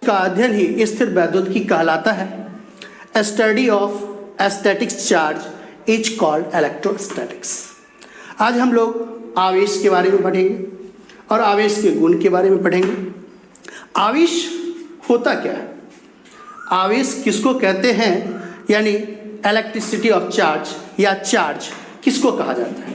का अध्ययन ही स्थिर वैद्युतिकी कहलाता है। Study of aesthetics charge is called electrostatics. आज हम लोग आवेश के बारे में पढ़ेंगे और आवेश के गुण के बारे में पढ़ेंगे। आवेश होता क्या है, आवेश किसको कहते हैं, यानी इलेक्ट्रिसिटी ऑफ चार्ज या चार्ज किसको कहा जाता है,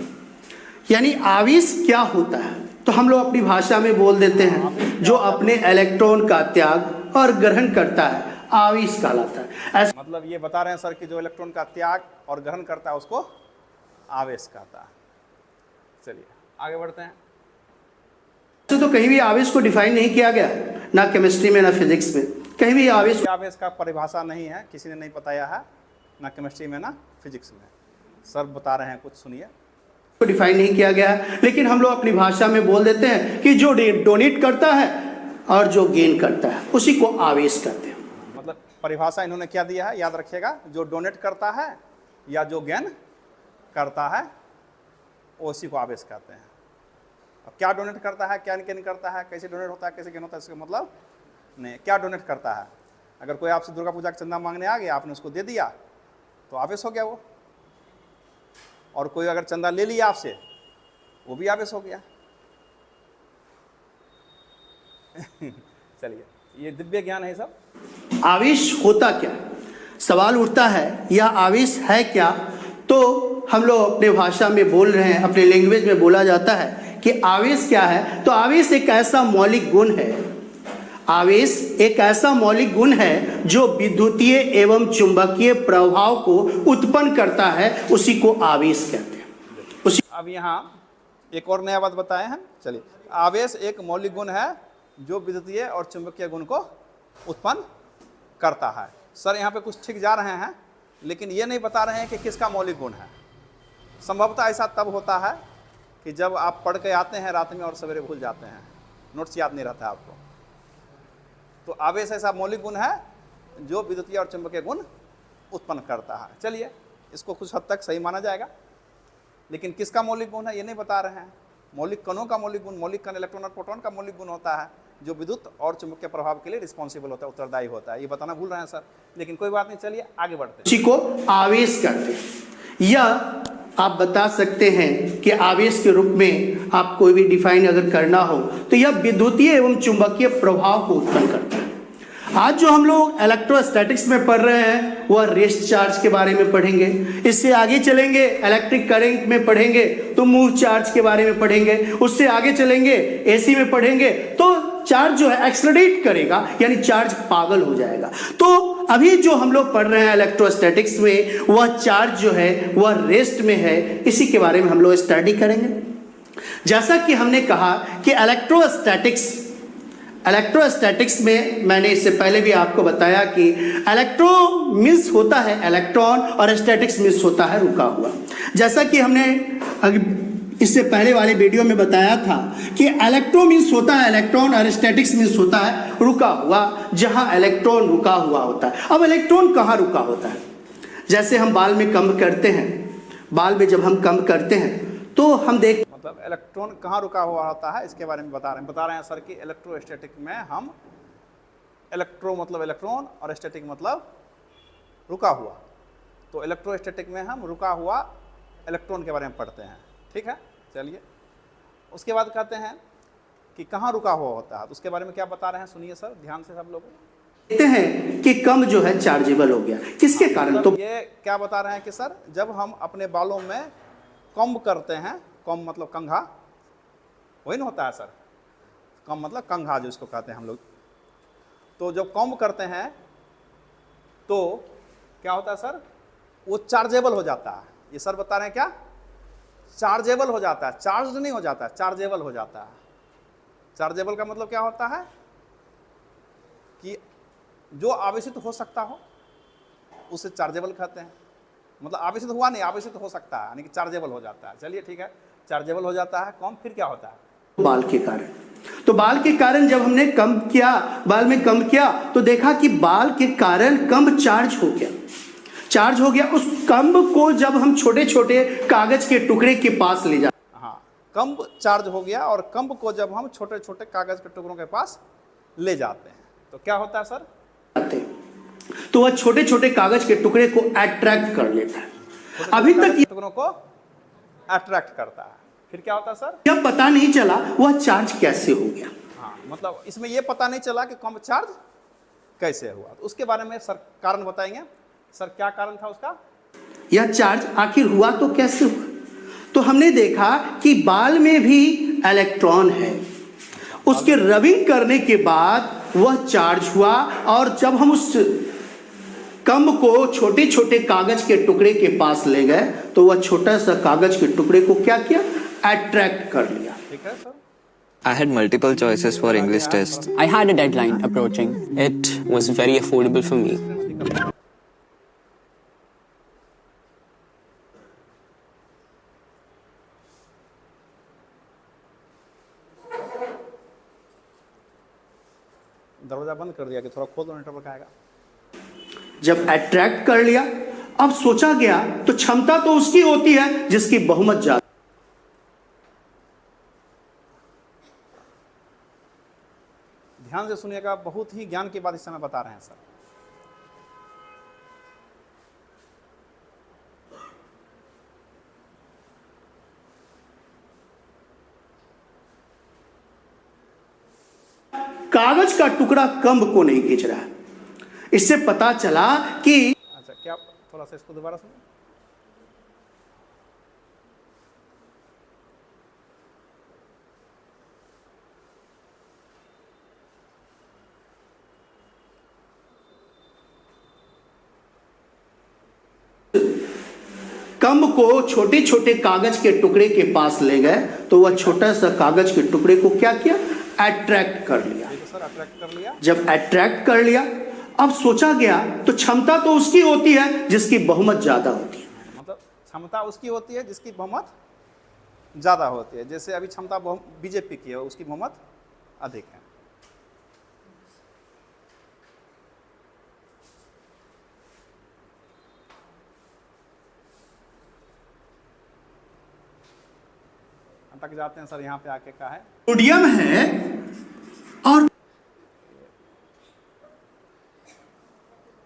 यानी आवेश क्या होता है। तो हम लोग अपनी भाषा में बोल देते हैं जो अपने इलेक्ट्रॉन का त्याग और ग्रहण करता है आवेश कहलाता है। मतलब ये बता रहे हैं सर कि जो इलेक्ट्रॉन का त्याग और ग्रहण करता है उसको आवेश कहता है। चलिए आगे बढ़ते हैं। तो कहीं भी आवेश को डिफाइन नहीं किया गया, ना केमिस्ट्री में ना फिजिक्स में, कहीं भी आवेश का परिभाषा नहीं है, किसी ने नहीं बताया है, ना केमिस्ट्री में ना फिजिक्स में। सर बता रहे हैं, कुछ सुनिए। को डिफाइन नहीं किया गया है, लेकिन हम लोग अपनी भाषा में बोल देते हैं कि जो डोनेट करता है और जो गेन करता है उसी को आवेश कहते हैं। मतलब परिभाषा इन्होंने क्या दिया है, याद रखिएगा, जो डोनेट करता है या जो गेन करता है उसी को आवेश कहते हैं। अब क्या डोनेट करता है, क्या गेन करता है, कैसे डोनेट होता है, कैसे गेन होता है, इसका मतलब नहीं। क्या डोनेट करता है, अगर कोई आपसे दुर्गा पूजा का चंदा मांगने आ गया, आपने उसको दे दिया तो आवेश हो गया वो। और कोई अगर चंदा ले लिया आपसे, वो भी आवेश हो गया। चलिए, ये दिव्य ज्ञान है सब। आवेश होता क्या, सवाल उठता है यह आवेश है क्या। तो हम लोग अपने भाषा में बोल रहे हैं, अपने लैंग्वेज में बोला जाता है कि आवेश क्या है। तो आवेश एक ऐसा मौलिक गुण है, आवेश एक ऐसा मौलिक गुण है जो विद्युतीय एवं चुंबकीय प्रभाव को उत्पन्न करता है, उसी को आवेश कहते हैं। उसी अब यहाँ एक और नया बात बताए हैं। चलिए, आवेश एक मौलिक गुण है जो विद्युतीय और चुंबकीय गुण को उत्पन्न करता है। सर यहाँ पे कुछ ठीक जा रहे हैं, लेकिन ये नहीं बता रहे हैं कि किसका मौलिक गुण है। संभवतः ऐसा तब होता है कि जब आप पढ़ के आते हैं रात में और सवेरे भूल जाते हैं, नोट्स याद नहीं रहता आपको। तो आवेश ऐसा मौलिक गुण है जो विद्युतीय और चुंबकीय गुण उत्पन्न करता है। चलिए, इसको कुछ हद तक सही माना जाएगा, लेकिन किसका मौलिक गुण है ये नहीं बता रहे हैं। मौलिक कणों का मौलिक गुण, मौलिक कण इलेक्ट्रॉन और प्रोटॉन का मौलिक गुण होता है जो विद्युत और चुंबकीय प्रभाव के लिए रिस्पॉन्सिबल होता है, उत्तरदायी होता है। ये बताना भूल रहे हैं सर, लेकिन कोई बात नहीं। चलिए आगे बढ़ते हैं। उसी को आवेश कहते हैं। या आप बता सकते हैं कि आवेश के रूप में आप कोई भी डिफाइन अगर करना हो तो यह विद्युतीय एवं चुंबकीय प्रभाव को उत्पन्न करता है। आज जो हम लोग इलेक्ट्रोस्टैटिक्स में पढ़ रहे हैं वह रेस्ट चार्ज के बारे में पढ़ेंगे। इससे आगे चलेंगे इलेक्ट्रिक करंट में पढ़ेंगे तो मूव चार्ज के बारे में पढ़ेंगे। उससे आगे चलेंगे एसी में पढ़ेंगे तो चार्ज जो है एक्सलरेट करेगा, यानी चार्ज पागल हो जाएगा। तो अभी जो हम लोग पढ़ रहे हैं इलेक्ट्रोस्टैटिक्स में, वह चार्ज जो है वह रेस्ट में है, इसी के बारे में हम लोग स्टडी करेंगे। जैसा कि हमने कहा कि इलेक्ट्रोस्टैटिक्स में मैंने इससे पहले भी आपको बताया कि इलेक्ट्रो मीन्स होता है इलेक्ट्रॉन और स्टैटिक्स मीन्स होता है रुका हुआ। जैसा कि हमने इससे पहले वाले वीडियो में बताया था कि इलेक्ट्रो मीन्स होता है इलेक्ट्रॉन और स्टैटिक्स मीन्स होता है रुका हुआ, जहां इलेक्ट्रॉन रुका हुआ होता है। अब इलेक्ट्रॉन कहाँ रुका होता है, जैसे हम बाल में कम करते हैं, बाल में जब हम कम करते हैं तो हम देख, मतलब इलेक्ट्रॉन कहाँ रुका हुआ होता है इसके बारे में बता रहे हैं सर कि इलेक्ट्रोस्टैटिक में हम इलेक्ट्रो मतलब इलेक्ट्रॉन और स्टैटिक मतलब रुका हुआ। तो इलेक्ट्रोस्टैटिक में हम रुका हुआ इलेक्ट्रॉन के बारे में पढ़ते हैं, ठीक है। चलिए, उसके बाद कहते हैं कि कहाँ रुका हुआ होता है, तो उसके बारे में क्या बता रहे हैं, सुनिए सर ध्यान से सब लोग। देखते हैं कि कम जो है चार्जेबल हो गया, किसके कारण। तो ये क्या बता रहे हैं कि सर जब हम अपने बालों में कॉम्ब करते हैं, कॉम्ब मतलब कंघा, वही ना होता है सर, कॉम्ब मतलब कंघा जो इसको कहते हैं हम लोग। तो जब कॉम्ब करते हैं तो क्या होता है सर, वो चार्जेबल हो जाता है। ये सर बता रहे हैं क्या, चार्जेबल हो जाता है, चार्ज नहीं हो जाता है, चार्जेबल हो जाता है। चार्जेबल का मतलब क्या होता है कि जो आवेशित हो सकता हो उसे चार्जेबल कहते हैं। मतलब आवेशित हुआ नहीं, आवेशित हो सकता है, यानी कि चार्जेबल हो जाता है। चलिए ठीक है, चार्जेबल हो जाता है कम, फिर क्या होता है, बाल के कारण। तो बाल के कारण जब हमने कम किया, बाल में कम किया तो देखा कि बाल के कारण कम चार्ज हो गया, चार्ज हो गया। उस कम को जब हम छोटे छोटे कागज के टुकड़े के पास ले जाते, हाँ, कम चार्ज हो गया और कम को जब हम छोटे छोटे कागज के टुकड़ों के पास ले जाते हैं तो क्या होता है सर? आते हैं। तो वह छोटे छोटे कागज के टुकड़े को अट्रैक्ट कर लेता है। अभी तक टुकड़ों को अट्रैक्ट करता है। फिर क्या होता है सर? यह पता नहीं चला वह चार्ज कैसे हो गया। हाँ, मतलब इसमें यह पता नहीं चला कि कम चार्ज कैसे हुआ। तो उसके बारे में सर कारण बताएंगे। सर क्या कारण था उसका? यह चार्ज आखिर हुआ तो कैसे हुआ? तो हमने देखा कि बाल में भी इलेक्ट्रॉन है, उसके रबिंग करने के बाद वह चार्ज हुआ, और जब हम उस कम को छोटे छोटे कागज के टुकड़े के पास ले गए तो वह छोटा सा कागज के टुकड़े को क्या किया? अट्रैक्ट कर लिया। ठीक है sir. I had multiple choices for English tests. I had a deadline approaching. It was very affordable for me. दरवाजा बंद कर दिया कि थोड़ा खोल दो, नेटवर्क आएगा। जब अट्रैक्ट कर लिया, अब सोचा गया तो क्षमता तो उसकी होती है जिसकी बहुमत ज्यादा। ध्यान से सुनिएगा, बहुत ही ज्ञान की बात इस समय बता रहे हैं सर। कागज का टुकड़ा कम्ब को नहीं खींच रहा है। इससे पता चला कि अच्छा, क्या थोड़ा सा इसको दोबारा सुनो। कम्ब को छोटे छोटे कागज के टुकड़े के पास ले गए तो वह छोटा सा कागज के टुकड़े को क्या किया? अट्रैक्ट कर लिया। सर अट्रैक्ट कर लिया। जब अट्रैक्ट कर लिया, अब सोचा गया तो क्षमता तो उसकी होती है जिसकी बहुमत ज्यादा होती है। मतलब क्षमता उसकी होती है जिसकी बहुमत ज्यादा होती है। जैसे अभी क्षमता बीजेपी की है, उसकी बहुमत अधिक है। तक जाते हैं सर। यहाँ पे आके कहा है सोडियम है और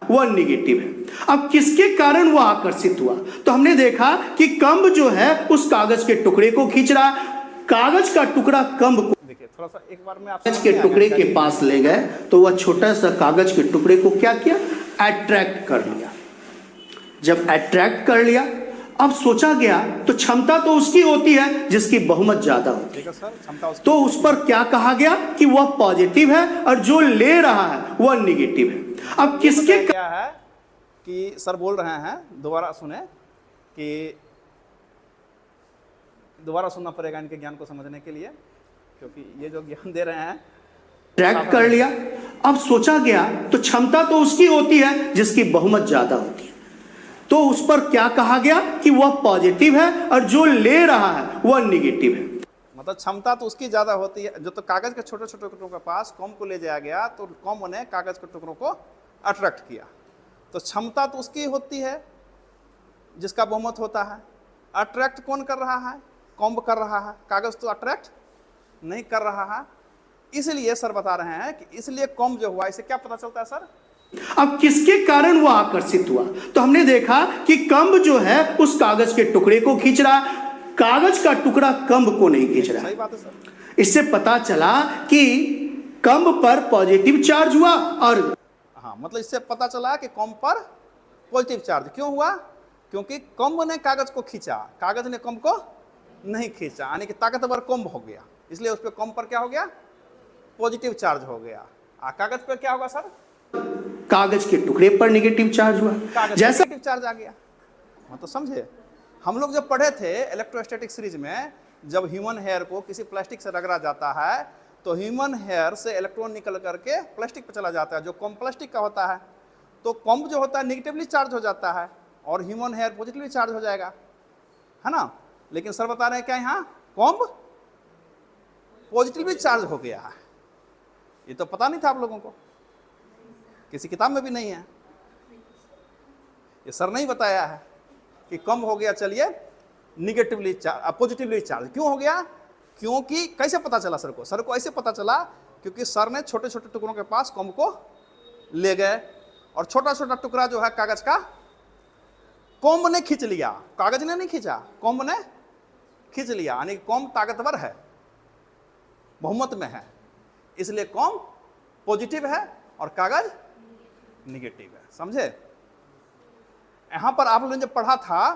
वह निगेटिव है। अब किसके कारण वह आकर्षित हुआ? तो हमने देखा कि कम्ब जो है उस कागज के टुकड़े को खींच रहा, कागज का टुकड़ा कम्ब को, देखिए थोड़ा सा एक बार में कागज के टुकड़े के पास ले गए तो वह छोटा सा कागज के टुकड़े को क्या किया? अट्रैक्ट कर लिया। जब अट्रैक्ट कर लिया, अब सोचा गया तो क्षमता तो उसकी होती है जिसकी बहुमत ज्यादा होती है। सर क्षमता उसकी, तो उस पर क्या कहा गया कि वह पॉजिटिव है और जो ले रहा है वह निगेटिव है। अब किसके क्या है कि सर बोल रहे हैं, दोबारा सुने, कि दोबारा सुनना पड़ेगा इनके ज्ञान को समझने के लिए, क्योंकि ये जो ज्ञान दे रहे हैं ट्रैक कर लिया। अब सोचा गया तो क्षमता तो उसकी होती है जिसकी बहुमत ज्यादा होती है। तो उस पर क्या कहा गया कि वह पॉजिटिव है और जो ले रहा है वह निगेटिव है। मतलब क्षमता तो उसकी ज्यादा होती है। जो तो कागज के छोटे छोटे टुकड़ों के पास कॉम को ले जाया गया तो कॉम ने कागज के टुकड़ों को अट्रैक्ट किया। तो क्षमता तो उसकी होती है जिसका बहुमत होता है। अट्रैक्ट कौन कर रहा है? कॉम कर रहा है। कागज तो अट्रैक्ट नहीं कर रहा है। इसलिए सर बता रहे हैं कि इसलिए कॉम जो हुआ, इसे क्या पता चलता है सर? अब किसके कारण वह आकर्षित हुआ? तो हमने देखा कि कम्ब जो है उस कागज के टुकड़े को खींच रहा, कागज का टुकड़ा कम्ब को नहीं खींच रहा। सही बात है सर। इससे पता चला कि कम्ब पर पॉजिटिव चार्ज हुआ और हाँ, मतलब इससे पता चला कि कॉम पर पॉजिटिव चार्ज क्यों हुआ? क्योंकि कॉम्ब ने कागज को खींचा, कागज ने कॉम्ब को नहीं खींचा, यानी कि ताकतवर कॉम्ब हो गया। इसलिए उस पर कॉम्ब पर क्या हो गया? पॉजिटिव चार्ज हो गया। कागज पर क्या होगा सर? कागज के टुकड़े पर नेगेटिव चार्ज हुआ। जैसा नेगेटिव चार्ज आ गया। हाँ, तो समझे, हम लोग जब पढ़े थे इलेक्ट्रोस्टैटिक सीरीज में, जब ह्यूमन हेयर को किसी प्लास्टिक से रगड़ा जाता है तो ह्यूमन हेयर से इलेक्ट्रॉन निकल करके प्लास्टिक पर चला जाता है, जो कॉम प्लास्टिक का होता है। तो कॉम्ब जो होता है निगेटिवली चार्ज हो जाता है और ह्यूमन हेयर पॉजिटिवली चार्ज हो जाएगा, है ना। लेकिन सर बता रहे हैं क्या यहाँ कॉम्ब पॉजिटिवली चार्ज हो गया है। ये तो पता नहीं था आप लोगों को, किसी किताब में भी नहीं है। ये सर नहीं बताया है कि कम हो गया, चलिए निगेटिवली चार्ज, पॉजिटिवली चार्ज क्यों हो गया? क्योंकि कैसे पता चला सर को? सर को ऐसे पता चला क्योंकि सर ने छोटे छोटे टुकड़ों के पास कॉम्ब को ले गए और छोटा छोटा टुकड़ा जो है कागज का कॉम्ब ने खींच लिया, कागज ने नहीं खींचा, कॉम्ब ने खींच लिया। यानी कॉम्ब ताकतवर है, बहुमत में है, इसलिए कॉम्ब पॉजिटिव है और कागज निगेटिव है। समझे? यहां पर आप लोगों ने जब पढ़ा था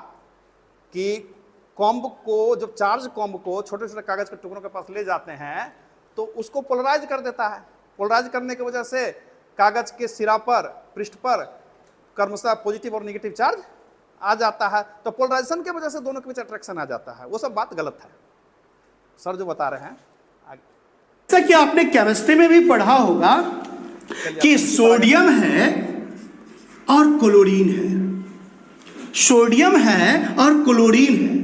कि कॉम्ब को, जब चार्ज कॉम्ब को छोटे छोटे कागज के टुकड़ों के पास ले जाते हैं तो उसको पोलराइज कर देता है। पोलराइज करने की वजह से कागज के सिरा पर, पृष्ठ पर क्रमशः पॉजिटिव और नेगेटिव चार्ज आ जाता है। तो पोलराइजेशन की वजह से दोनों के बीच अट्रैक्शन आ जाता है। वो सब बात गलत है, सर जो बता रहे हैं। जैसा कि आपने केमिस्ट्री में भी पढ़ा होगा कि सोडियम है और क्लोरीन है, सोडियम है और क्लोरीन है।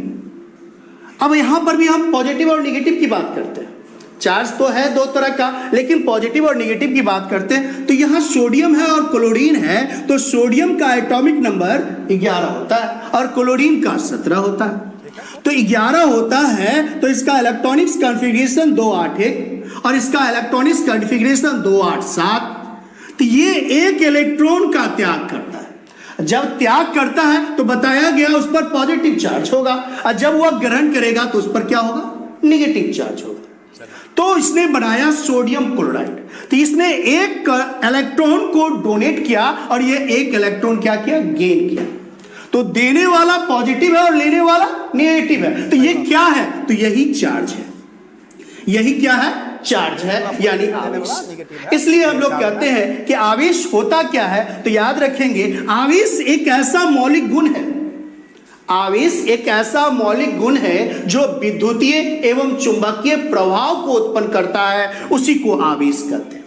अब यहां पर भी हम पॉजिटिव और नेगेटिव की बात करते हैं। चार्ज तो है दो तरह का, लेकिन पॉजिटिव और नेगेटिव की बात करते हैं। तो यहां सोडियम है और क्लोरीन है, तो सोडियम का एटॉमिक नंबर 11 होता है और क्लोरीन का 17 होता है। तो 11 होता है तो इसका इलेक्ट्रॉनिक्स कॉन्फ़िगरेशन 281 और इसका इलेक्ट्रॉनिक्स कॉन्फ़िगरेशन 287। तो ये एक इलेक्ट्रॉन का त्याग करता है। जब त्याग करता है तो बताया गया उस पर पॉजिटिव चार्ज होगा, और जब वह ग्रहण करेगा तो उस पर क्या होगा? नेगेटिव चार्ज होगा। तो इसने बनाया सोडियम क्लोराइड। तो इसने एक इलेक्ट्रॉन को डोनेट किया और ये एक इलेक्ट्रॉन क्या किया? गेन किया। तो देने वाला पॉजिटिव है और लेने वाला नेगेटिव है। तो ये क्या है? तो यही चार्ज है। यही क्या है? चार्ज है, यानी आवेश। इसलिए हम लोग कहते हैं कि आवेश होता क्या है। तो याद रखेंगे, आवेश एक ऐसा मौलिक गुण है, आवेश एक ऐसा मौलिक गुण है जो विद्युतीय एवं चुंबकीय प्रभाव को उत्पन्न करता है, उसी को आवेश कहते हैं।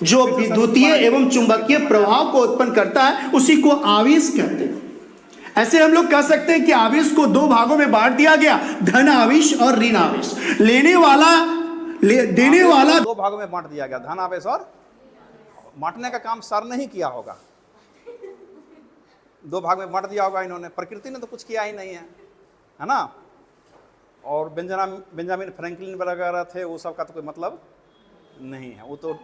जो विद्युतीय एवं चुंबकीय प्रभाव को उत्पन्न करता है उसी को आवेश कहते हैं। ऐसे हम लोग कह सकते हैं कि आवेश को दो भागों में बांट दिया गया, धन आवेश और ऋण आवेश। लेने वाला देने वाला दो भागों में बांट दिया गया, धन आवेश और बांटने का काम सर नहीं किया होगा, दो भाग में बांट दिया होगा इन्होंने। प्रकृति ने तो कुछ किया ही नहीं है ना। और बेंजामिन फ्रैंकलिन वगैरह थे, वो सब का तो कोई मतलब नहीं है। वो तो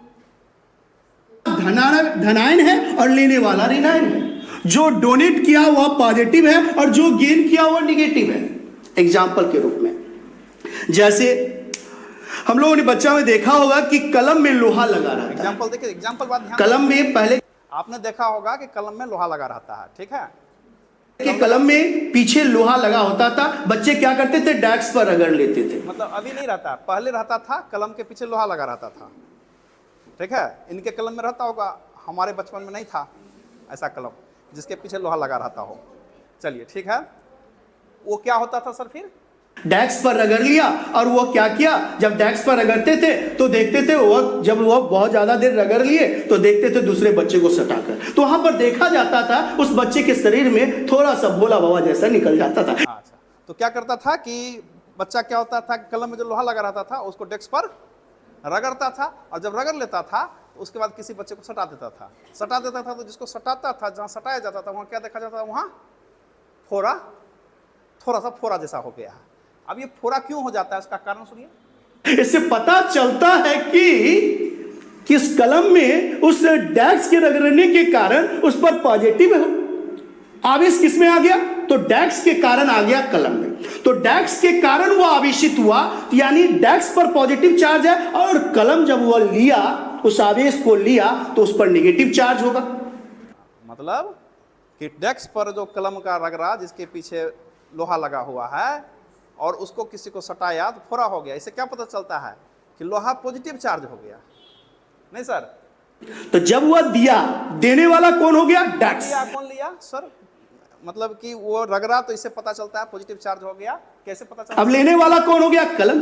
धनायन है और लेने वाला ऋणायन है। जो डोनेट किया वह पॉजिटिव है और जो गेन किया वह निगेटिव है। एग्जाम्पल के रूप में, जैसे हम लोगों ने बच्चा में देखा होगा कि कलम में लोहा लगा रहता है। एग्जाम्पल देखिए, एग्जाम्पल बात ध्यान, कलम में पहले आपने देखा होगा कि कलम में लोहा लगा रहता है, ठीक है? कि कलम में पीछे लोहा लगा होता था, बच्चे क्या करते थे? डेस्क पर रगड़ लेते थे। मतलब अभी नहीं रहता, पहले रहता था, कलम के पीछे लोहा लगा रहता था, ठीक है? इनके कलम में रहता होगा, हमारे बचपन में नहीं था ऐसा कलम जिसके पीछे लोहा लगा रहता हो। चलिए ठीक है, वो क्या होता था सर? फिर डेस्क पर रगड़ लिया, और वो क्या किया? जब डेस्क पर रगड़ते थे तो देखते थे वो, जब वो बहुत ज्यादा देर रगड़ लिए तो देखते थे दूसरे बच्चे को सटाकर, तो वहां पर देखा जाता था उस बच्चे के शरीर में थोड़ा सा भोला बाबा जैसा निकल जाता था। अच्छा, तो क्या करता था कि बच्चा क्या होता था, कलम में जो लोहा लगा रहता था उसको डेस्क पर रगड़ता था, और जब रगड़ लेता था तो उसके बाद किसी बच्चे को सटा देता था। सटा देता था तो जिसको सटाता था, जहाँ सटाया जाता था वहाँ क्या देखा जाता था? वहाँ फोड़ा, थोड़ा सा फोड़ा जैसा हो गया है। अब ये फोड़ा क्यों हो जाता है, उसका कारण सुनिए। इससे पता चलता है कि किस कलम में उस डेस्क के रगड़ने के कारण उस पर पॉजिटिव है आवेश। किस में आ गया? तो डेस्क के कारण आ गया कलम में। तो डेस्क के कारण वो आवेशित हुआ, यानी डेस्क पर पॉजिटिव चार्ज है, और कलम जब वो लिया, उस आवेश को लिया, तो उस पर नेगेटिव चार्ज होगा। मतलब कि डेस्क पर जो कलम का रगड़ा, जिसके पीछे लोहा लगा हुआ है, और उसको किसी को सटाया तो फोड़ा हो गया। इससे क्या पता चलता है? कि लोहा पॉजिटिव चार्ज हो गया, नहीं सर? तो जब वह दिया, देने वाला कौन हो गया? डेस्क। लिया, कौन लिया सर? मतलब कि वो रगड़ा, तो इससे पता चलता है पॉजिटिव चार्ज हो गया। कैसे पता चलता? अब लेने वाला कौन हो गया? कलम।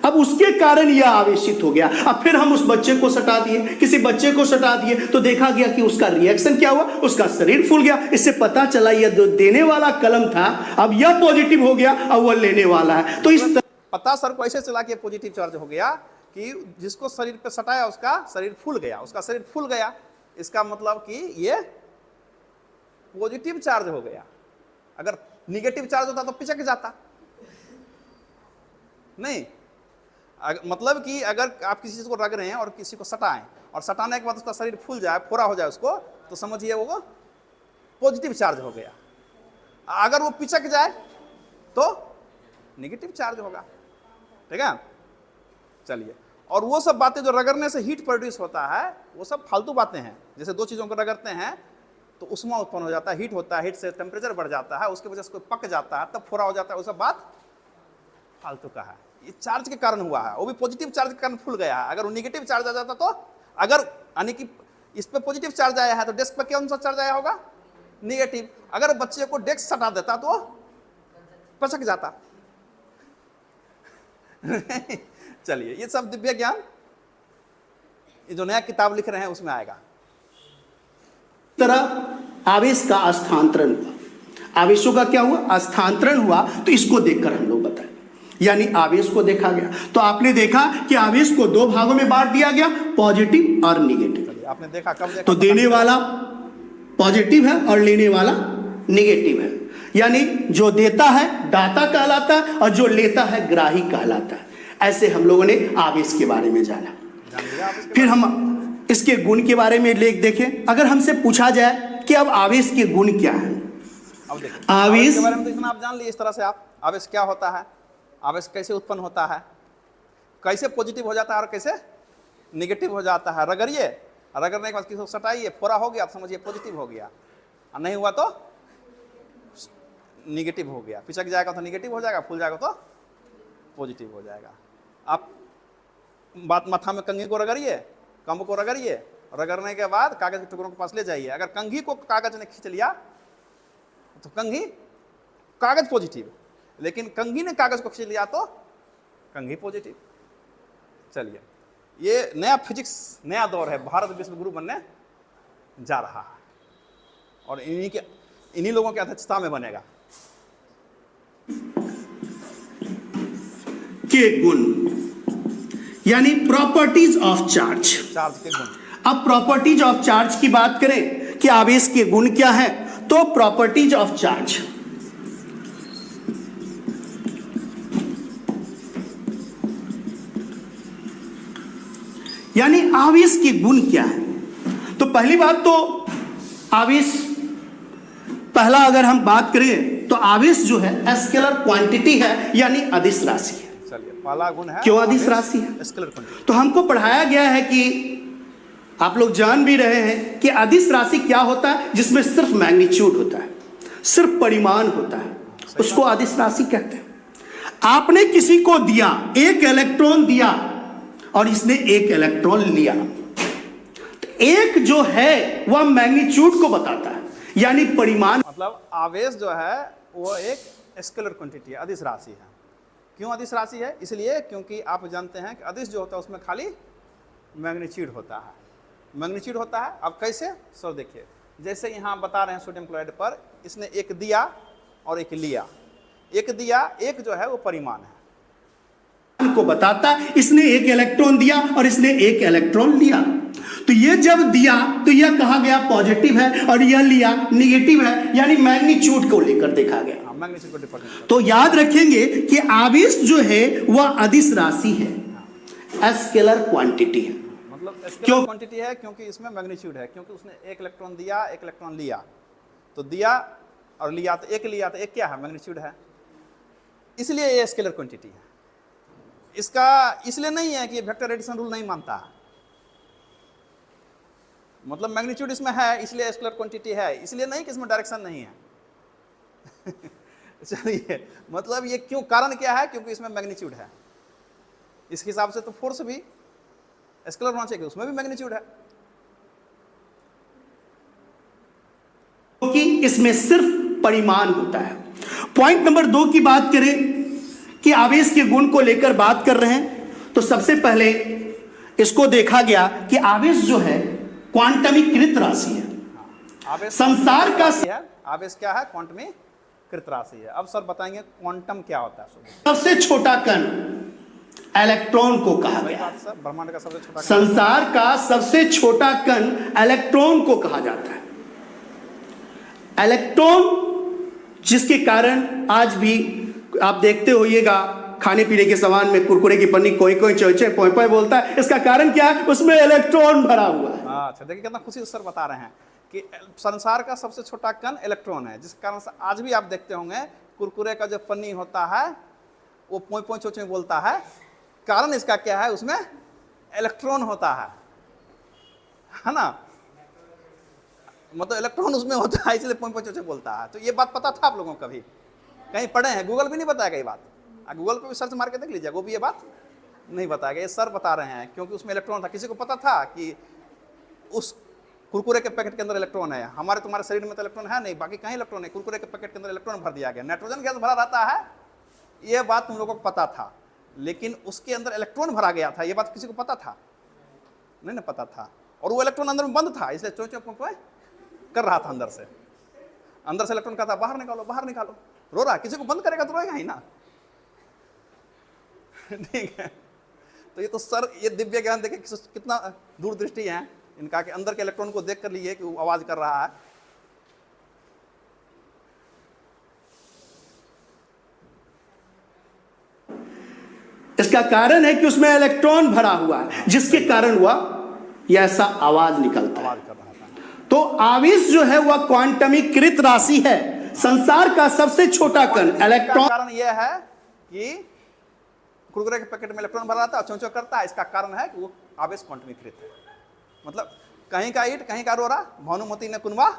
अब उसके कारण यह आवेशित हो गया। अब फिर हम उस बच्चे को सटा दिए, किसी बच्चे को सटा दिए, तो देखा गया कि उसका रिएक्शन क्या हुआ? उसका शरीर फूल गया। इससे पता चला यह जो देने वाला कलम था, अब यह पॉजिटिव हो गया, अब वह लेने वाला है। तो इस पता सर को ऐसे चला कि पॉजिटिव चार्ज हो गया कि जिसको शरीर पे सटाया उसका शरीर फूल गया, उसका शरीर फूल गया। इसका मतलब कि ये पॉजिटिव चार्ज हो गया। अगर निगेटिव चार्ज होता तो पिचक जाता, नहीं। मतलब कि अगर आप किसी चीज़ को रग रहे हैं और किसी को सटाएं और सटाने के बाद उसका शरीर फूल जाए, फोड़ा हो जाए उसको, तो समझिए वो पॉजिटिव चार्ज हो गया। अगर वो पिचक जाए तो नेगेटिव चार्ज होगा। ठीक है, चलिए। और वो सब बातें जो रगड़ने से हीट प्रोड्यूस होता है वो सब फालतू बातें हैं। जैसे दो चीज़ों को रगड़ते हैं तो उष्मा उत्पन्न हो जाता है, हीट होता है, हीट से टेम्परेचर बढ़ जाता है, उसकी वजह से कोई पक जाता है, तब फोड़ा हो जाता है, वो सब बात फालतू का है। ये चार्ज के कारण हुआ है, वो भी पॉजिटिव चार्ज के कारण फूल गया है। अगर वो नेगेटिव चार्ज आ जाता तो, अगर यानी कि इस पे पॉजिटिव चार्ज आया है तो डेस्क पे कौन सा चार्ज आया होगा? नेगेटिव। अगर बच्चे को डेस्क सटा देता तो पचक जाता। चलिए, ये सब दिव्य ज्ञान ये जो नया किताब लिख रहे हैं उसमें आएगा। तरह आवेश का स्थानांतरण हुआ, आवेशों का क्या हुआ? स्थानांतरण हुआ। तो इसको देखकर हम लोग बताएं, यानी आवेश को देखा गया। तो आपने देखा कि आवेश को दो भागों में बांट दिया गया, पॉजिटिव और निगेटिव। आपने देखा कब देखा? तो देने वाला पॉजिटिव है और लेने वाला निगेटिव है। यानी जो देता है दाता कहलाता है और जो लेता है ग्राही कहलाता है। ऐसे हम लोगों ने आवेश के बारे में जाना। फिर हम इसके गुण के बारे में देखें। अगर हमसे पूछा जाए कि अब आवेश के गुण क्या है, अब देखिए, आवेश के बारे में तो इतना आप जान लिए। इस तरह से आप आवेश क्या होता है, आवेश कैसे उत्पन्न होता है, कैसे पॉजिटिव हो जाता है और कैसे निगेटिव हो जाता है। रगड़िए, रगड़ने के बाद किसी को सटाइए, फोड़ा हो गया तो समझिए पॉजिटिव हो गया, और नहीं हुआ तो निगेटिव हो गया। पिचक जाएगा तो निगेटिव हो जाएगा, फूल जाएगा तो पॉजिटिव हो जाएगा। आप बात माथा में कंघी को रगड़िए, कम्ब को रगड़िए, रगड़ने के बाद कागज के टुकड़ों के पास ले जाइए। अगर कंघी को कागज ने खींच लिया तो कंघी, कागज पॉजिटिव, लेकिन कंघी ने कागज को खींच लिया तो कंघी पॉजिटिव। चलिए, ये नया फिजिक्स, नया दौर है, भारत विश्व गुरु बनने जा रहा है और इन्हीं लोगों की अध्यक्षता में बनेगा। के गुण यानी प्रॉपर्टीज ऑफ चार्ज। चार्ज के गुण। अब प्रॉपर्टीज ऑफ चार्ज की बात करें कि आवेश के गुण क्या है, तो प्रॉपर्टीज ऑफ चार्ज यानी आवेश के गुण क्या है। तो पहली बात तो आवेश, पहला अगर हम बात करें तो आवेश जो है स्केलर क्वांटिटी है, यानी अदिश राशि है। चलिए, पहला गुण है क्यों अदिश राशि है? Scalar quantity. तो हमको पढ़ाया गया है कि आप लोग जान भी रहे हैं कि अदिश राशि क्या होता है, जिसमें सिर्फ मैग्नीट्यूड होता है, सिर्फ परिमाण होता है, उसको अदिश राशि कहते हैं। आपने किसी को दिया, एक इलेक्ट्रॉन दिया और इसने एक इलेक्ट्रॉन लिया, तो एक जो है वह मैग्नीट्यूड को बताता है, यानी परिमाण। मतलब आवेश जो है वो एक स्केलर क्वांटिटी है, अदिश राशि है। क्यों अदिश राशि है? इसलिए क्योंकि आप जानते हैं कि अदिश जो होता है उसमें खाली मैग्नीट्यूड होता है, मैग्नीट्यूड होता है। अब कैसे? सर देखिए, जैसे यहाँ बता रहे हैं सोडियम क्लोराइड पर, इसने एक दिया और एक लिया। एक दिया, एक जो है वो परिमाण है, को बताता है। इसने एक इलेक्ट्रॉन दिया और इसने एक इलेक्ट्रॉन लिया, तो ये जब दिया तो यह कहा गया पॉजिटिव है और यह लिया निगेटिव है, यानी मैग्नीट्यूड को लेकर देखा गया। मैग्नीट्यूड को डिफरेंस। तो याद रखेंगे कि आवेश जो है वह अदिश राशि है, स्केलर क्वांटिटी है। मतलब स्केलर क्यों? क्वांटिटी है क्योंकि इसमें मैग्नीट्यूड है, क्योंकि उसने एक इलेक्ट्रॉन दिया, एक इलेक्ट्रॉन लिया, तो दिया और लिया तो एक लिया, तो एक क्या है? मैग्नीट्यूड है, इसलिए ये स्केलर क्वांटिटी है। इसका इसलिए नहीं है कि वेक्टर एडिशन रूल नहीं मानता है, मतलब मैग्नीट्यूड इसमें है इसलिए स्केलर क्वांटिटी है, इसलिए नहीं कि इसमें डायरेक्शन नहीं है। चलिए, मतलब ये क्यों, कारण क्या है? क्योंकि इसमें मैग्नीट्यूड है। इस हिसाब से तो फोर्स भी स्केलर होना चाहिए, उसमें भी मैग्नीट्यूड है। क्योंकि इसमें सिर्फ परिमाण होता है। पॉइंट नंबर 2 की बात करें कि आवेश के गुण को लेकर बात कर रहे हैं, तो सबसे पहले इसको देखा गया कि आवेश जो है क्वांटमीकृत राशि है। आवेश संसार का है, आवेश क्या है? क्वांटमीकृत राशि है। अब सर बताएंगे क्वांटम क्या होता है। सबसे छोटा कण इलेक्ट्रॉन को कहा सही गया। बात सर, ब्रह्मांड का सबसे छोटा संसार का सबसे छोटा कण इलेक्ट्रॉन को कहा जाता है। इलेक्ट्रॉन जिसके कारण आज भी आप देखते होइएगा खाने पीने के सामान में कुरकुरे की पन्नी कोई कोई चोचे पोय पोय बोलता है, इसका कारण क्या है? उसमें इलेक्ट्रॉन भरा हुआ है। अच्छा देखिए कितना खुशी से सर बता रहे हैं कि संसार का सबसे छोटा कण इलेक्ट्रॉन है, जिस कारण से आज भी आप देखते होंगे कुरकुरे का जो पन्नी होता है वो पोय पोय चोचे बोलता है। कारण इसका क्या है? उसमें इलेक्ट्रॉन होता है ना, मतलब इलेक्ट्रॉन उसमें होता है, इसलिए पोय पोय चोचे बोलता है। तो ये बात पता था आप लोगों को? कभी कहीं पढ़े हैं? गूगल भी नहीं बताएगा ये बात, गूगल पे भी सर्च मार के देख लीजिए, वो भी ये बात नहीं बताएगा। ये सर बता रहे हैं क्योंकि उसमें इलेक्ट्रॉन था। किसी को पता था कि उस कुरकुरे के पैकेट के अंदर इलेक्ट्रॉन है? हमारे तुम्हारे शरीर में तो इलेक्ट्रॉन है नहीं, बाकी कहीं इलेक्ट्रॉन है। कुरकुरे के पैकेट के अंदर इलेक्ट्रॉन भर दिया गया, नाइट्रोजन गैस भरा रहता है, ये बात तुम लोगों को पता था। लेकिन उसके अंदर इलेक्ट्रॉन भरा गया था, ये बात किसी को पता था? नहीं ना पता था। और वो इलेक्ट्रॉन अंदर में बंद था, इसलिए चो चो पोय कर रहा था अंदर से। अंदर से इलेक्ट्रॉन कहता बाहर निकालो बाहर निकालो, रो रहा। किसी को बंद करेगा तो रोएगा ही ना। ठीक है, तो ये तो सर ये दिव्य ज्ञान देखे कितना दूरदृष्टि है इनका, कि अंदर के इलेक्ट्रॉन को देख कर लिए कि वो आवाज कर रहा है। इसका कारण है कि उसमें इलेक्ट्रॉन भरा हुआ है, जिसके कारण हुआ यह ऐसा आवाज निकलता है। आवाज कर रहा था। तो आवेश जो है वह क्वांटमीकृत राशि है। संसार का सबसे छोटा कण इलेक्ट्रॉन। कारण यह है कि कुरकुरे के पैकेट में इलेक्ट्रॉन भरा रहता है और चौंचौ करता है, इसका कारण है कि वो आवेश क्वांटमीकृत है। मतलब कहीं का ईट कहीं का रोरा, भानुमति ने कुनवा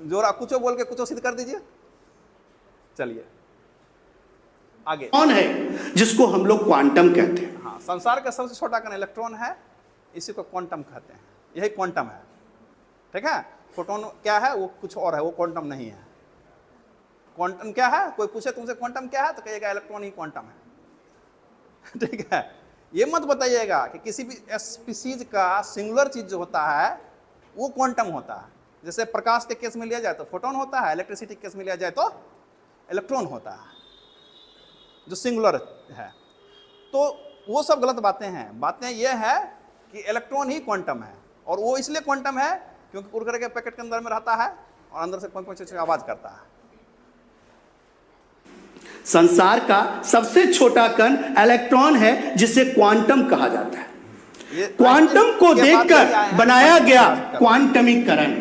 जोरा। कुछ बोल के कुछ सिद्ध कर दीजिए। चलिए आगे। कौन है जिसको हम लोग क्वांटम कहते हैं? हाँ, संसार का सबसे छोटा कण इलेक्ट्रॉन है, इसी को क्वांटम कहते हैं। यही क्वांटम है, ठीक है। फोटोन क्या है? वो कुछ और है, वो क्वांटम नहीं है। क्वांटम क्या है? कोई पूछे तुमसे क्वांटम क्या है तो कहिएगा इलेक्ट्रॉन ही क्वांटम है। ठीक है, ये मत बताइएगा कि किसी भी स्पीसीज का सिंगुलर चीज जो होता है वो क्वांटम होता है। जैसे प्रकाश के केस में लिया जाए तो फोटोन होता है, इलेक्ट्रिसिटी के केस में लिया जाए तो इलेक्ट्रॉन होता है, जो सिंगुलर है। तो वो सब गलत बातें हैं। बातें ये है कि इलेक्ट्रॉन ही क्वांटम है, और वो इसलिए क्वांटम है क्योंकि कुरकुरे के पैकेट के अंदर में रहता है और अंदर से कोई आवाज करता है। संसार का सबसे छोटा कण इलेक्ट्रॉन है, जिसे क्वांटम कहा जाता है। क्वांटम को देखकर बनाया गया क्वांटमीकरण।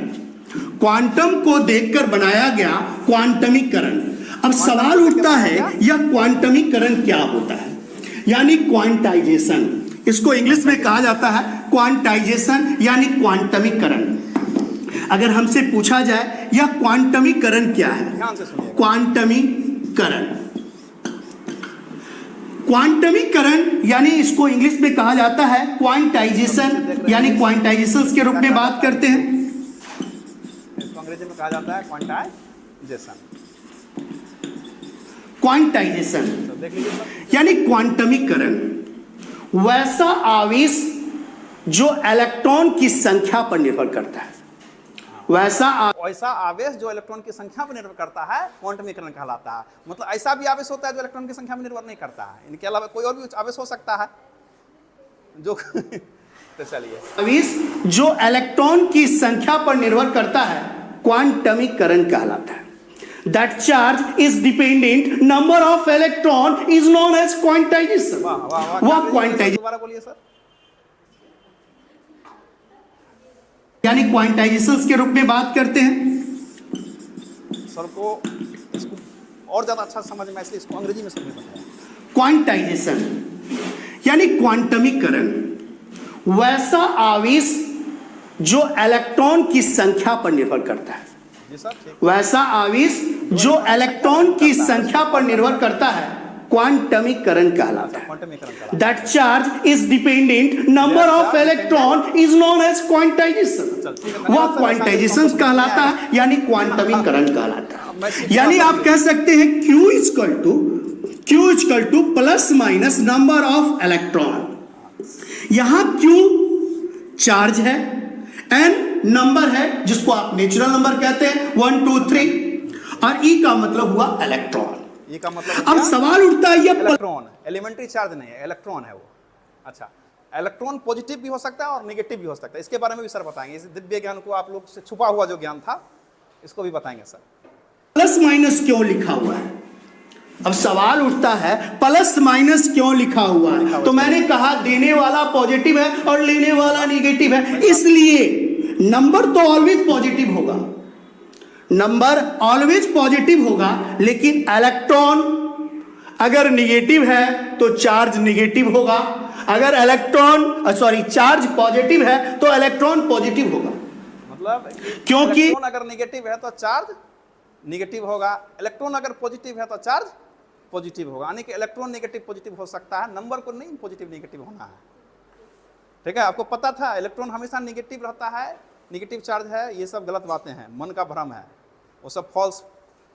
क्वांटम को देखकर बनाया गया क्वांटमीकरण। अब सवाल उठता है यह क्वांटमीकरण क्या होता है? यानी क्वांटाइजेशन, इसको इंग्लिश में कहा जाता है क्वांटाइजेशन यानी क्वांटमीकरण। अगर हमसे पूछा जाए यह क्वांटमीकरण क्या है? ध्यान से सुनिए। क्वांटमीकरण, क्वांटमीकरण यानी इसको इंग्लिश में कहा जाता है क्वांटाइजेशन, यानी क्वांटाइजेशन के रूप में बात करते हैं। इसको अंग्रेजी में कहा जाता है क्वांटाइजेशन। क्वांटाइजेशन तो देख लीजिए सर, यानी क्वांटमीकरण वैसा आवेश जो इलेक्ट्रॉन की संख्या पर निर्भर करता है। वैसा ऐसा आवेश जो इलेक्ट्रॉन की संख्या पर निर्भर करता है क्वांटमीकरण कहलाता है। मतलब ऐसा भी आवेश होता है जो इलेक्ट्रॉन की संख्या पर निर्भर नहीं करता है। इनके अलावा कोई और भी आवेश हो सकता है जो तो चलिए, आवेश जो इलेक्ट्रॉन की संख्या पर निर्भर करता है क्वांटमीकरण कहलाता है। That charge is dependent number of electron is known as quantization। वह क्वांटाइजेशन, दोबारा बोलिए सर। यानी क्वांटाइजेशन के रूप में बात करते हैं। सर को इसको और ज्यादा अच्छा समझ में, इसलिए इसको अंग्रेजी में समझ में बताया। क्वांटाइजेशन यानी क्वांटमीकरण वैसा आवेश जो इलेक्ट्रॉन की संख्या पर निर्भर करता है। जी सर, ठीक। वैसा आवेश जो इलेक्ट्रॉन की संख्या पर निर्भर करता है क्वांटमीकरण कहलाता है। क्वांटमीकरण कहलाता That charge is dependent number of electron is known as quantization। वह क्वांटाइजेशन कहलाता है यानी क्वांटमीकरण कहलाता है। यानी आप कह सकते हैं Q equal to plus minus number of electron. यहां Q चार्ज है, N नंबर है जिसको आप नेचुरल नंबर कहते हैं 1 2 3, और E का मतलब हुआ इलेक्ट्रॉन। ये का मतलब अब सवाल उठता है यह इलेक्ट्रॉन एलिमेंट्री चार्ज नहीं है, इलेक्ट्रॉन है वो। अच्छा, इलेक्ट्रॉन पॉजिटिव भी हो सकता है और नेगेटिव भी हो सकता है। इसके बारे में भी सर बताएंगे। इस दिव्य ज्ञान को आप लोग से छुपा हुआ जो ज्ञान था इसको भी बताएंगे सर। प्लस माइनस क्यों लिखा हुआ है? अब सवाल उठता है प्लस माइनस क्यों लिखा हुआ है, तो मैंने कहा देने वाला पॉजिटिव है और लेने वाला नेगेटिव है, इसलिए नंबर तो ऑलवेज पॉजिटिव होगा, नंबर ऑलवेज पॉजिटिव होगा, लेकिन इलेक्ट्रॉन अगर नेगेटिव है तो चार्ज नेगेटिव होगा, अगर चार्ज पॉजिटिव है तो इलेक्ट्रॉन पॉजिटिव होगा। मतलब क्योंकि इलेक्ट्रॉन अगर नेगेटिव है तो चार्ज नेगेटिव होगा, इलेक्ट्रॉन अगर पॉजिटिव है तो चार्ज पॉजिटिव होगा, यानी कि इलेक्ट्रॉन नेगेटिव पॉजिटिव हो सकता है, नंबर को नहीं पॉजिटिव नेगेटिव होना है। ठीक है, आपको पता था इलेक्ट्रॉन हमेशा नेगेटिव रहता है, नेगेटिव चार्ज है, ये सब गलत बातें हैं, मन का भ्रम है, वो सब फॉल्स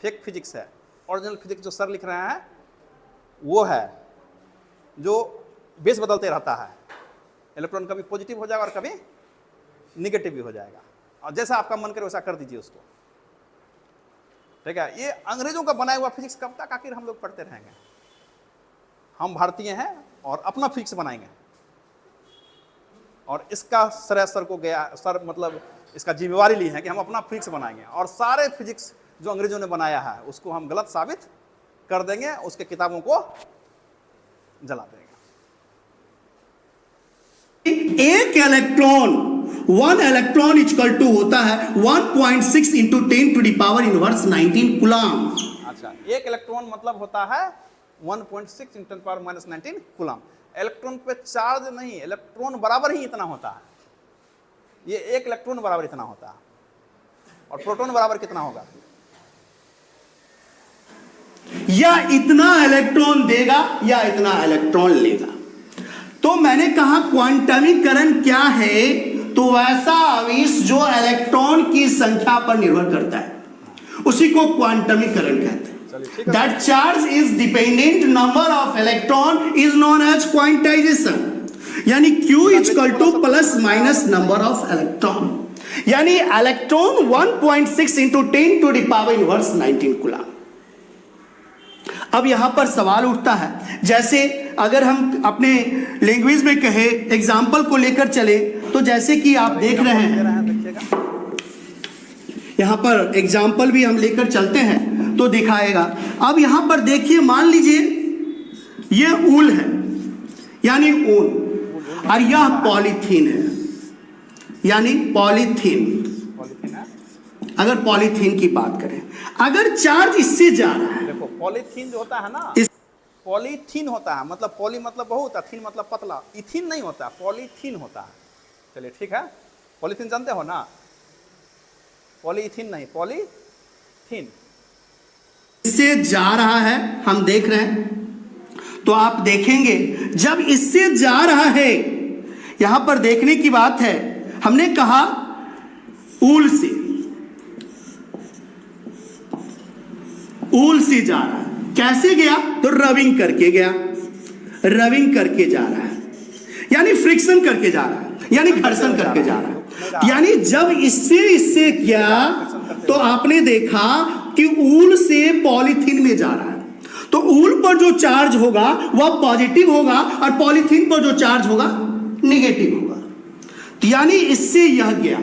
फेक फिजिक्स है। ओरिजिनल फिजिक्स जो सर लिख रहे हैं वो है जो बेस बदलते रहता है, इलेक्ट्रॉन कभी पॉजिटिव हो जाएगा और कभी निगेटिव भी हो जाएगा, और जैसा आपका मन करे वैसा कर दीजिए उसको। ठीक है, ये अंग्रेजों का बनाया हुआ फिजिक्स कब तक आखिर हम लोग पढ़ते रहेंगे? हम भारतीय हैं और अपना फिजिक्स बनाएंगे, और इसका श्रेय सर को गया, सर मतलब इसका जिम्मेवारी ली है कि हम अपना फिजिक्स बनाएंगे, और सारे फिजिक्स जो अंग्रेजों ने बनाया है उसको हम गलत साबित कर देंगे, उसके किताबों को जला देंगे। एक इलेक्ट्रॉन, 1 इलेक्ट्रॉन इक्वल टू होता है 1.6 into 10 to the power inverse 19 coulomb. अच्छा, एक इलेक्ट्रॉन मतलब होता है 1.6 into 10 power minus 19 coulomb. Electron पे चार्ज नहीं, इलेक्ट्रॉन बराबर ही इतना होता है, ये एक इलेक्ट्रॉन बराबर इतना होता है, और प्रोटॉन बराबर कितना होगा? या इतना इलेक्ट्रॉन देगा या इतना इलेक्ट्रॉन लेगा। तो मैंने कहा क्वांटमीकरण क्या है, तो वैसा आवेश जो इलेक्ट्रॉन की संख्या पर निर्भर करता है उसी को क्वांटमीकरण कहते हैं। That charge is dependent number of electron is known as quantization, यानी Q equal to plus minus number of electron, यानी electron 1.6 into 10 to the power inverse 19 coulomb. अब यहां पर सवाल उठता है, जैसे अगर हम अपने लैंग्वेज में कहे, एग्जाम्पल को लेकर चले, तो जैसे कि आप देख रहे हैं यहां पर एग्जाम्पल भी हम लेकर चलते हैं तो दिखाएगा। अब यहां पर देखिए, मान लीजिए ये ऊल है, यानी ऊन, और यह पॉलीथीन है, यानी पॉलीथीन। अगर पॉलीथीन की बात करें, अगर चार्ज इससे जा रहा है, देखो पॉलीथीन जो होता है ना, पॉलीथीन होता है, मतलब पॉली मतलब बहुत, थीन मतलब पतला, इथीन नहीं होता, पॉलीथीन होता है। चलिए ठीक है, पॉलीथीन जानते हो ना, पॉलीथीन नहीं, पॉलीथीन। इससे जा रहा है, हम देख रहे हैं, तो आप देखेंगे जब इससे जा रहा है, यहां पर देखने की बात है, हमने कहा ऊल से जा रहा है, कैसे गया, तो रबिंग करके गया, रबिंग करके जा रहा है, यानी फ्रिक्शन करके जा रहा है, यानी घर्षण करके जा रहा है। यानी जब इससे गया तो आपने देखा कि ऊल से पॉलीथीन में जा रहा है, तो ऊल पर जो चार्ज होगा वह पॉजिटिव होगा और पॉलीथीन पर जो चार्ज होगा नेगेटिव होगा, तो यानी इससे यह गया।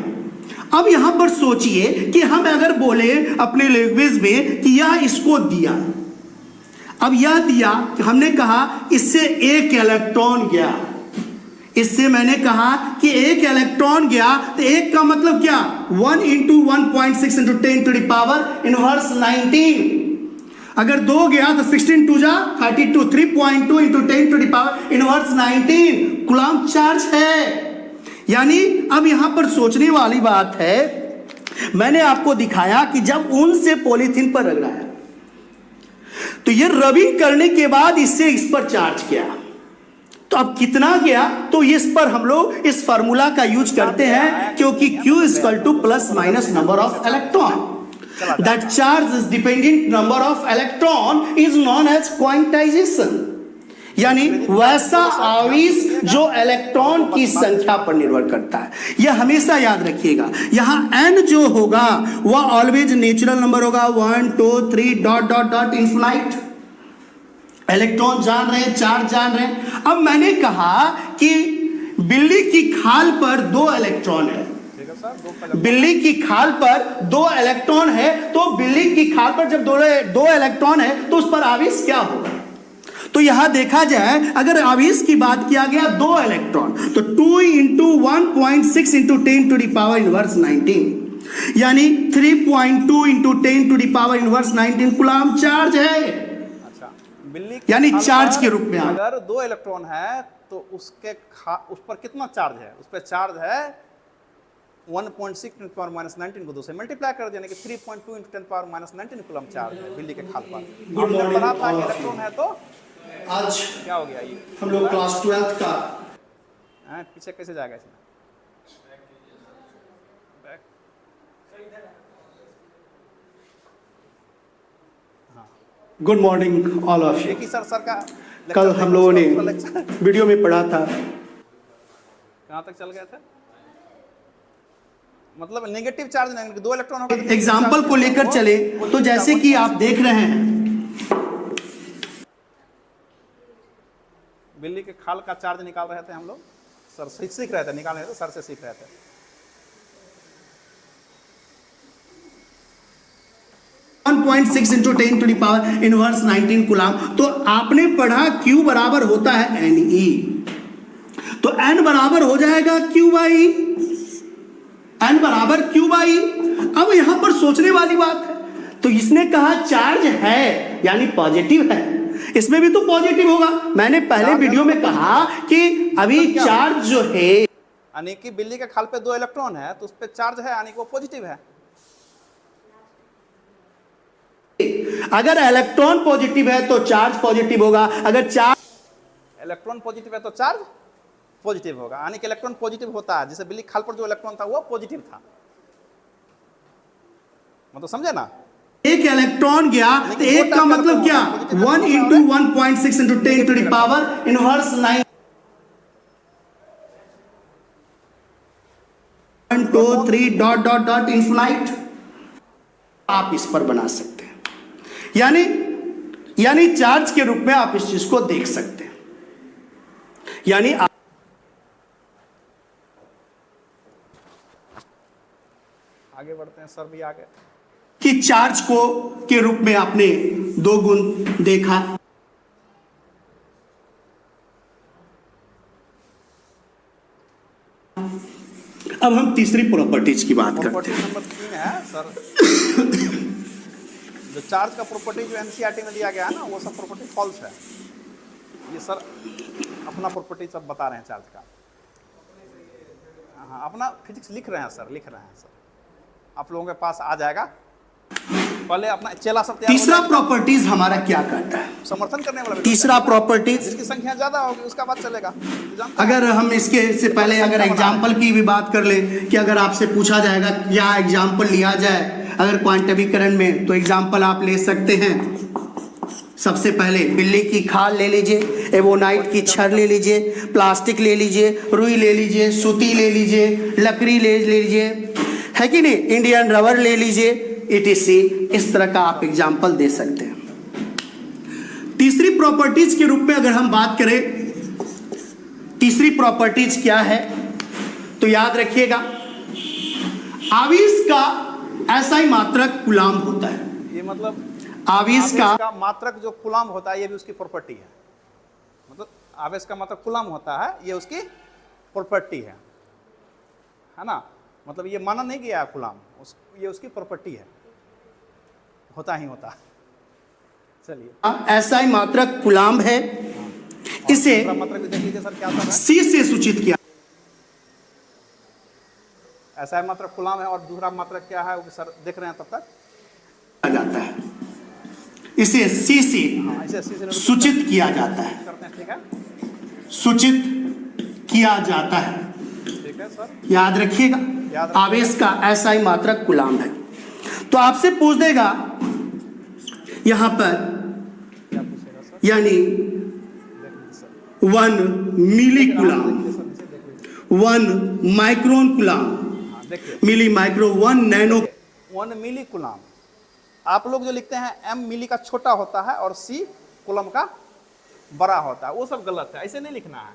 अब यहां पर सोचिए कि हम अगर बोले अपने लैंग्वेज में कि यह इसको दिया, अब यह दिया, हमने कहा इससे एक इलेक्ट्रॉन गया, इससे मैंने कहा कि एक इलेक्ट्रॉन गया, तो एक का मतलब क्या, 1 into 1.6 into 10 to the power inverse 19। अगर 2 गया तो 16 टू जा 32, 3.2 into 10 to the power inverse 19 coulomb charge है। यानी अब यहां पर सोचने वाली बात है, मैंने आपको दिखाया कि जब ऊन से पॉलीथीन पर रगड़ा है तो ये रबिंग करने के बाद इससे इस पर चार्ज किया, तो अब कितना गया, तो इस पर हम लोग इस फार्मूला का यूज करते हैं, क्योंकि Q equal to plus minus number of electron, that charge is dependent number of electron is known as quantization, यानी वैसा आवेश जो इलेक्ट्रॉन की संख्या पर निर्भर करता है। यह हमेशा याद रखिएगा, यहां n जो होगा वह ऑलवेज नेचुरल नंबर होगा, 1 2 3 dot dot dot infinite. Electron जान रहे हैं, चार्ज जान रहे हैं। अब मैंने कहा कि बिल्ली की खाल पर 2 इलेक्ट्रॉन है, सर दो का बिल्ली की खाल पर 2 इलेक्ट्रॉन है, तो बिल्ली की खाल पर जब दो इलेक्ट्रॉन है तो उस पर आवेश क्या होगा? तो यहां देखा जाए, अगर आवेश की बात किया गया 2 इलेक्ट्रॉन, तो 2 into 1.6 into 10 to the power inverse 19, यानी 3.2 into 10 to the power inverse 19 coulomb charge है। अच्छा, बिल्ली की यानी खाल चार्ज पर के रूप में अगर 2 इलेक्ट्रॉन है तो उस पर कितना चार्ज है? उस पर चार्ज है 1.6 इंटू पावर माइनस 19 को 2 से मल्टीप्लाई कर देने के 3.2 into 10 power minus 19 coulomb charge है बिल्ली के खाल पर। Good morning, पढ़ा था all कि of इलेक्ट्रॉन है तो आज क्या हो गया? ये हम लोग क्लास 12 का पीछे कैसे जाएगा इसमें? Good morning all of you. एक ही सर का कल हम लोगों ने लेक्चर वीडियो में पढ़ा था, कहाँ तक चल गए थे? मतलब नेगेटिव चार्ज नहीं, 2 इलेक्ट्रॉन होगा तो एग्जाम्पल को लेकर चले तो जैसे कि आप देख रहे हैं, बिल्ली के खाल का चार्ज निकाल रहे थे हम लोग, सर सीख रहे थे, निकाल रहे थे, सर से सीख रहे थे। .6 into 10 to the power inverse 19 coulomb. तो आपने पढ़ा Q बराबर होता है Ne, तो N बराबर हो जाएगा Q बाई N बराबर Q बाई। अब यहां पर सोचने वाली बात है, तो इसने कहा चार्ज है यानी पॉजिटिव है, इसमें भी तो पॉजिटिव होगा। मैंने पहले वीडियो में कहा कि अभी चार्ज जो है, यानी कि बिल्ली के खाल पे 2 इलेक्ट्रॉन है तो उस पे चार्ज है, यानी कि वो पॉजिटिव है। अगर इलेक्ट्रॉन पॉजिटिव है तो चार्ज पॉजिटिव होगा, अगर चार्ज इलेक्ट्रॉन पॉजिटिव है तो चार्ज पॉजिटिव होगा, यानी कि इलेक्ट्रॉन पॉजिटिव होता है। जैसे बिल्ली खाल पर जो इलेक्ट्रॉन था वो पॉजिटिव था, मतलब समझे ना? एक इलेक्ट्रॉन गया तो एक का मतलब क्या? 1 into 1.6 into 10 to the power inverse 9 1 2 3 dot dot dot infinite आप इस पर बना सकते हैं, यानी चार्ज के रूप में आप इस चीज को देख सकते हैं। यानी आगे बढ़ते हैं सर, भी आगे कि चार्ज को के रूप में आपने 2 गुण देखा। अब हम तीसरी प्रॉपर्टीज की बात करते प्रॉपर्टी हैं। नंबर 3 है सर, जो चार्ज का प्रॉपर्टी जो एनसीईआरटी में दिया गया है ना, वो सब प्रॉपर्टी फॉल्स है। ये सर अपना प्रॉपर्टी सब बता रहे हैं चार्ज का। हाँ, अपना फिजिक्स लिख रहे हैं सर, लिख रहे हैं सर, आप लोगों के पास आ जाएगा। पहले अपना चेला सब तैयार हो तीसरा जाएगा। प्रॉपर्टीज हमारा क्या कहता है? समर्थन करने वाला तीसरा प्रॉपर्टीज, जिसकी संख्या ज्यादा होगी उसका बात चलेगा। जानते हैं? अगर हम इसके से पहले अगर एग्जाम्पल की भी बात कर ले, कि अगर आपसे पूछा जाएगा क्या एग्जाम्पल लिया जाए अगर क्वांटमीकरण में, तो एग्जाम्पल आप ले सकते हैं। सबसे पहले बिल्ली की खाल ले लीजिए, एवोनाइट की छड़ ले लीजिए, प्लास्टिक ले लीजिए, रुई ले लीजिए, सूती ले लीजिए, लकड़ी ले लीजिए, है कि नहीं, इंडियन रबर ले लीजिए, etc। इस तरह का आप एग्जाम्पल दे सकते हैं। तीसरी प्रॉपर्टीज के रूप में अगर हम बात करें, तीसरी प्रॉपर्टीज क्या है, तो याद रखिएगा, आवेश का SI मात्रक कूलम होता है। ये मतलब आवेश का मात्रक जो कूलम होता है, ये भी उसकी प्रॉपर्टी है। मतलब आवेश का मात्रक कूलम होता है, ये उसकी प्रॉपर्टी है ना? मतलब ये माना नहीं गया कूलम, ये उसकी प्रॉपर्टी है, होता ही होता। चलिए, SI मात्रक कूलम है, इसे दूसरा मात्रक भी देख लीजिए सर, क्या होता है? C से सूचित किया ऐसा मात्रक कूलम है, और दूसरा मात्रक क्या है वो सर देख रहे हैं तब तक जाता है, इसे C से ऐसे सूचित किया जाता है, करते हैं। ठीक है, सूचित किया जाता है। ठीक है सर, याद रखिएगा, याद आवेश का SI मात्रक कूलम है। तो आपसे पूछ देगा यहां पर, क्या पूछेगा सर? यानी देख लीजिए सर, 1 मिली कूलम, देखिए सर, नीचे देख लीजिए। 1 माइक्रोन कूलम, हाँ देखिए, मिली माइक्रो, 1 नैनो। 1 मिली कूलम। आप लोग जो लिखते हैं M मिली का छोटा होता है और C कूलम का बड़ा होता है, वो सब गलत है, ऐसे नहीं लिखना है।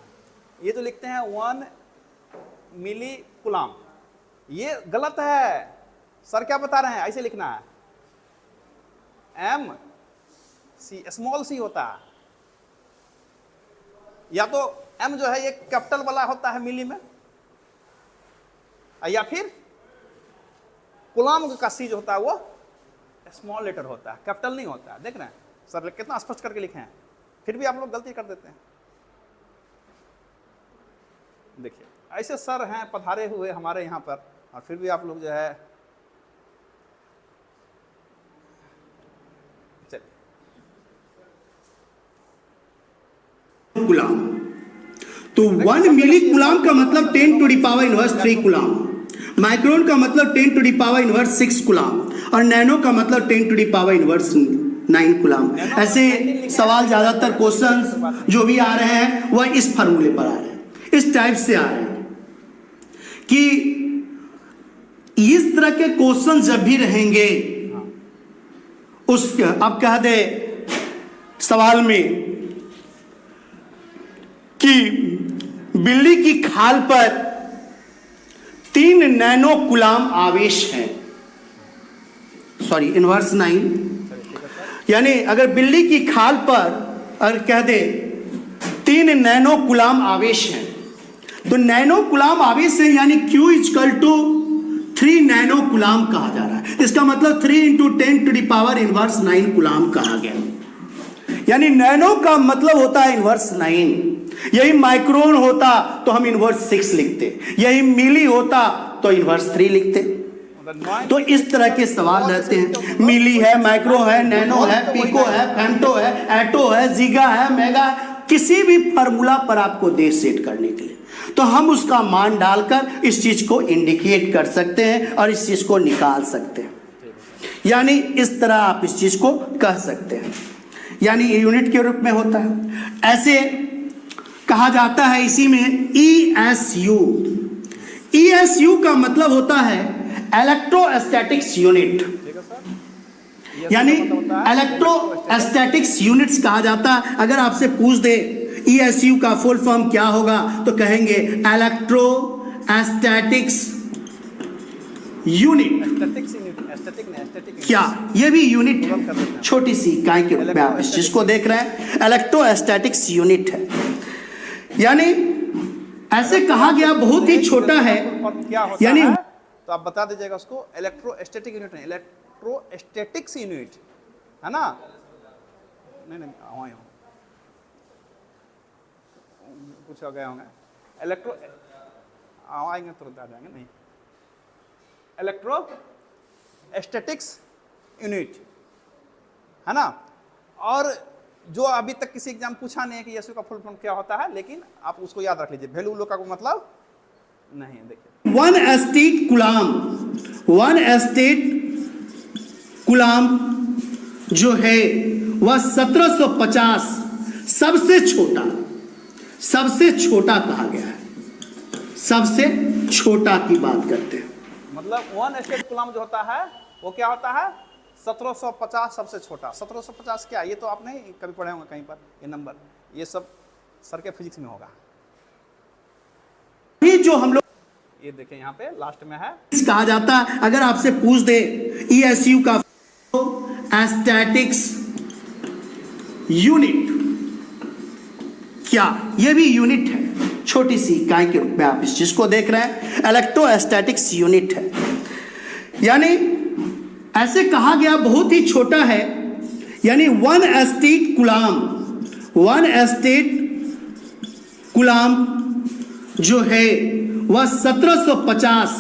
ये तो लिखते हैं 1 मिली कूलम, ये गलत है। सर क्या बता रहे हैं, ऐसे लिखना है, एम सी स्मॉल सी होता है, या तो एम जो है ये कैपिटल वाला होता है मिली में, या फिर कूलम्ब का सी जो होता है वो स्मॉल लेटर होता है, कैपिटल नहीं होता है। देख रहे हैं सर कितना स्पष्ट करके लिखे हैं, फिर भी आप लोग गलती कर देते हैं। देखिए ऐसे सर हैं पधारे हुए हमारे यहाँ पर, और फिर भी आप लोग जो है, चलिए कूलाम। तो 1 मिली कूलाम का मतलब 10⁻⁻³ कूलाम, माइक्रोन का मतलब 10⁻⁻6 कूलाम, और नैनो का मतलब 10⁻⁹ कूलाम। ऐसे सवाल ज्यादातर क्वेश्चंस जो भी आ रहे हैं वह इस फार्मूले पर आ रहे हैं, इस टाइप से आ रहे हैं कि इस तरह के क्वेश्चन जब भी रहेंगे, उस अब कह दे सवाल में कि बिल्ली की खाल पर 3 नैनो कूलाम आवेश हैं, सॉरी इनवर्स 9, यानी अगर बिल्ली की खाल पर अगर कह दे 3 नैनो कूलाम आवेश हैं, तो नैनो कूलाम आवेश है, यानी Q = 3 नैनो कूलाम कहा जा रहा है। इसका मतलब 3 × 10⁻⁹ कूलाम कहा गया, यानी नैनो का मतलब होता है इनवर्स 9। यही माइक्रोन होता तो हम इनवर्स 6 लिखते, यही मिली होता तो इनवर्स 3 लिखते। तो इस तरह के सवाल रहते हैं, मिली है, माइक्रो है, नैनो है, पिको है, फेम्टो है, एटो है, जीगा है, मेगा, किसी भी फार्मूला पर आपको दे सेट करने के लिए, तो हम उसका मान डालकर इस चीज को इंडिकेट कर सकते हैं और इस चीज को निकाल सकते हैं। यानी इस तरह आप इस चीज को कह सकते हैं, यानी यूनिट के रूप में होता है। ऐसे कहा जाता है इसी में ESU। ESU का मतलब होता है इलेक्ट्रोस्टैटिक्स यूनिट, यानी इलेक्ट्रोस्टैटिक्स यूनिट्स कहा जाता है। अगर आपसे पूछ दे ESU का फुल फॉर्म क्या होगा, तो कहेंगे इलेक्ट्रोस्टैटिक्स यूनिट। क्या ये भी यूनिट है, छोटी सी इकाई के रूप में आप इस चीज को देख रहे हैं, इलेक्ट्रोस्टैटिक्स यूनिट है। यानी ऐसे कहा गया बहुत ही छोटा है, यानी तो आप बता दीजिएगा उसको, इलेक्ट्रोस्टैटिक यूनिट नहीं, इलेक्ट्रोस्टैटिक्स यूनिट है ना। नहीं कुछ हो गए होंगे, आएंगे तुरंत आ जाएंगे, नहीं इलेक्ट्रोस्टैटिक्स यूनिट है ना। और जो अभी तक किसी एग्जाम पूछा नहीं है कि ESU का फुल फॉर्म क्या होता है, लेकिन आप उसको याद रख लीजिए, वैल्यू लो का मतलब नहीं है। देखिए 1 स्टेट कूलाम जो है वह 1750 सबसे छोटा कहा गया है, सबसे छोटा की बात करते हैं। मतलब 1 स्टेट कूलाम जो होता है वो क्या होता है, 1750 सबसे छोटा। 1750 क्या, ये तो आप नहीं कभी पढ़े होंगे कहीं पर, ये नंबर, ये सब सर के फिजिक्स में होगा। ये जो हम लोग ये देखिए यहाँ पे लास्ट में है, कहा जाता है, अगर आपसे पूछ दे ESU का स्टैटिक्स यूनिट क्या, ये भी यूनिट है, छोटी सी इकाई के रूप में आप इस चीज को देख रहे हैं, इलेक्ट्रोस्टैटिक्स यूनिट है। यानी ऐसे कहा गया बहुत ही छोटा है, यानी 1 स्टेट कूलाम जो है वह 1750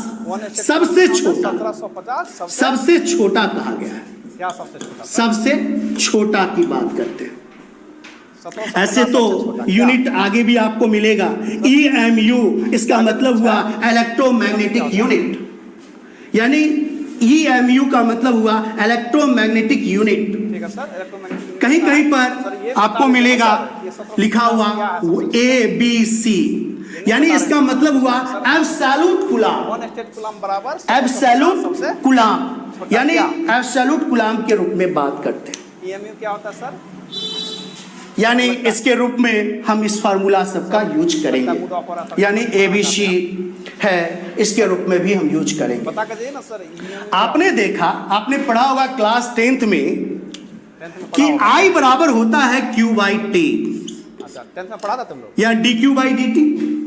सबसे छोटा, 1750 सबसे छोटा कहा गया है। क्या सबसे छोटा, सबसे छोटा की बात करते हैं। 1750 ऐसे तो यूनिट आगे भी आपको मिलेगा, EMU, इसका मतलब हुआ इलेक्ट्रोमैग्नेटिक यूनिट, यानी EMU का मतलब हुआ इलेक्ट्रोमैग्नेटिक यूनिट। ठीक है सर, इलेक्ट्रोमैग्नेटिक कहीं कहीं पर आपको मिलेगा लिखा हुआ ABC, यानी इसका मतलब हुआ एब्सोल्यूट कूलाम, 1 स्टेट कूलाम बराबर एब्सोल्यूट कूलाम, यानी क्या? एब्सोल्यूट कूलाम के रूप में बात करते हैं। EMU क्या होता है सर, यानी इसके रूप में हम इस फार्मूला सबका यूज करेंगे, यानी ABC है इसके रूप में भी हम यूज करेंगे। बता कर जाइए ना सर, आपने देखा, आपने पढ़ा होगा क्लास 10th में 10th में कि पढ़ा होगा। I बराबर होता है Q बाई टी अच्छा 10th में पढ़ा था तुम लोग, या dQ बाई dt,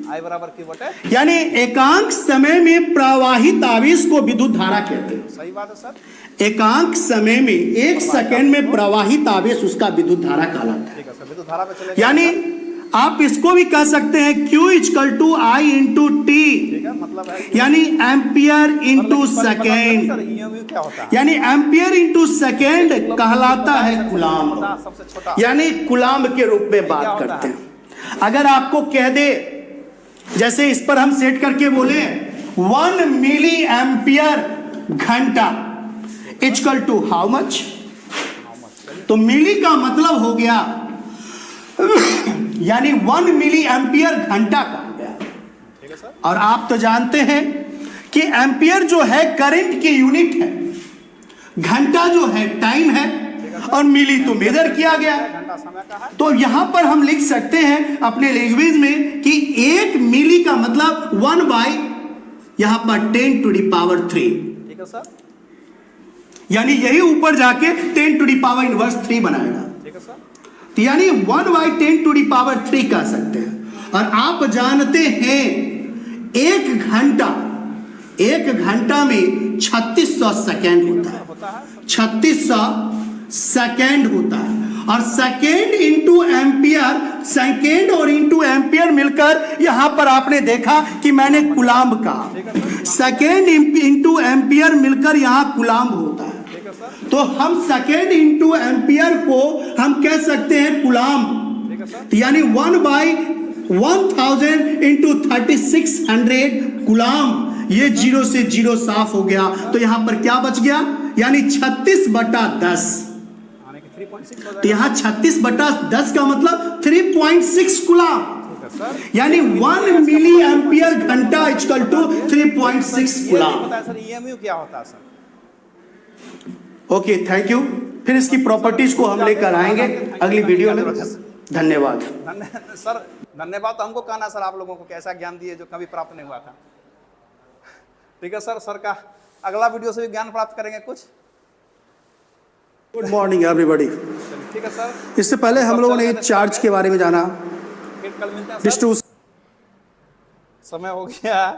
I बराबर Q बटे, यानी एकांक समय में प्रवाहित आवेश को विद्युत धारा कहते हैं। सही बात है सर। एकांक समय में 1 सेकेंड में प्रवाहित आवेश उसका विद्युत धारा कहलाता है। ठीक है सर, विद्युत धारा पे चले यानी आप इसको भी कह सकते हैं Q equal to I into T, ठीक है, मतलब है कि यानी ampere into second, sir EMU क्या होता है? यानी एम्पियर इंटू सेकेंड कहलाता है कुलाम, सबसे छोटा यानी कुलाम के रूप में बात करते हैं। अगर आपको कह दे, जैसे इस पर हम सेट करके बोले 1 मिली एम्पियर घंटा इक्वल टू हाउ मच, तो मिली का मतलब हो गया यानी 1 मिली एम्पियर घंटा का हो गया। ठीक है सर। और आप तो जानते हैं कि एम्पियर जो है करंट की यूनिट है, घंटा जो है टाइम है, और मिली तो मेजर किया गया है। घंटा समय का है। तो यहां पर हम लिख सकते हैं अपने लैंग्वेज में कि 1 मिली का मतलब 1 बाई यहां पर 10 टू द पावर 3, ठीक है सर। यानी यही ऊपर जाके 10 टू द पावर इनवर्स 3 बनाएगा। ठीक है सर। तो यानी 1 बाई 10 टू द पावर 3 कह सकते हैं। और आप जानते हैं एक घंटा में 3600 सेकेंड होता है, होता है 3600 सेकेंड होता है। और सेकेंड इंटू एम्पियर, सेकेंड और इंटू एम्पियर मिलकर यहां पर आपने देखा कि मैंने कुलाम्ब कहा, सेकेंड इंटू एम्पियर मिलकर यहां कुलाम्ब होता है। ठीक है सर। तो हम सेकेंड इंटू एम्पियर को हम कह सकते हैं कुलाम्ब। ठीक है सर। तो यानी 1 बाई 1000 इंटू 3600 कुलाम्ब, ये 0 से 0 साफ हो गया। तो यहां पर क्या बच गया, यानी 36/10, यानी कि 3.6 हो तो जाएगा। यहां 36/10 का मतलब 3.6 कुलाम्ब, ठीक है सर। यानी 1 मिली एम्पियर घंटा इक्वल टू 3.6 ये नहीं कुलाम्ब। पता है सर EMU क्या होता है सर। Okay, thank you. फिर इसकी प्रॉपर्टीज को हम लेकर आएंगे अगली वीडियो में। धन्यवाद। सर धन्यवाद तो हमको कहना सर, आप लोगों को कैसा ज्ञान दिए जो कभी प्राप्त नहीं हुआ था। ठीक है सर, सर का अगला वीडियो से भी ज्ञान प्राप्त करेंगे कुछ। Good morning everybody. ठीक है सर। इससे पहले हम लोगों ने चार्ज के बारे में जाना, फिर कल मिलते हैं सर। डिस्ट्रीब्यूशन समय हो गया है।